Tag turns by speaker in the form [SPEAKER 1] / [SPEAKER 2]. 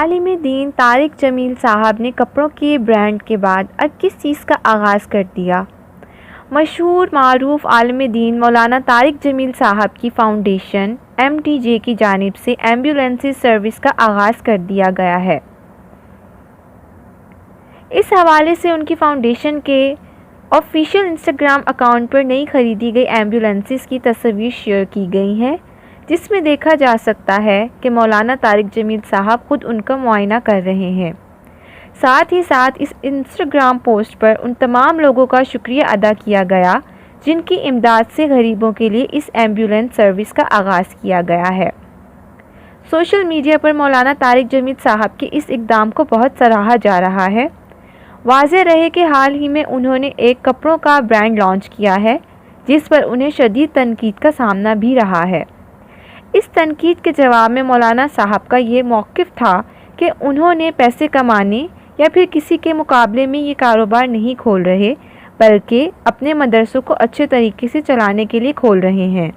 [SPEAKER 1] आलिम दीन तारिक जमील साहब ने कपड़ों के ब्रांड के बाद अब किस चीज़ का आगाज़ कर दिया? मशहूर मारूफ आलिम दीन मौलाना तारिक जमील साहब की फ़ाउंडेशन MTJ की जानिब से एम्बुलेंस सर्विस का आगाज़ कर दिया गया है। इस हवाले से उनकी फ़ाउंडेशन के ऑफिशियल इंस्टाग्राम अकाउंट पर नई खरीदी गई एम्बुलेंसेस की तस्वीर शेयर की गई हैं, जिसमें देखा जा सकता है कि मौलाना तारिक जमील साहब खुद उनका मुआयना कर रहे हैं। साथ ही साथ इस इंस्टाग्राम पोस्ट पर उन तमाम लोगों का शुक्रिया अदा किया गया जिनकी इमदाद से गरीबों के लिए इस एम्बुलेंस सर्विस का आगाज़ किया गया है। सोशल मीडिया पर मौलाना तारिक जमील साहब के इस इक़दाम को बहुत सराहा जा रहा है। वाज़ेह रहे कि हाल ही में उन्होंने एक कपड़ों का ब्रांड लॉन्च किया है, जिस पर उन्हें शदीद तनकीद का सामना भी रहा है। इस तनकीद के जवाब में मौलाना साहब का ये मौक़िफ़ था कि उन्होंने पैसे कमाने या फिर किसी के मुकाबले में ये कारोबार नहीं खोल रहे, बल्कि अपने मदरसों को अच्छे तरीके से चलाने के लिए खोल रहे हैं।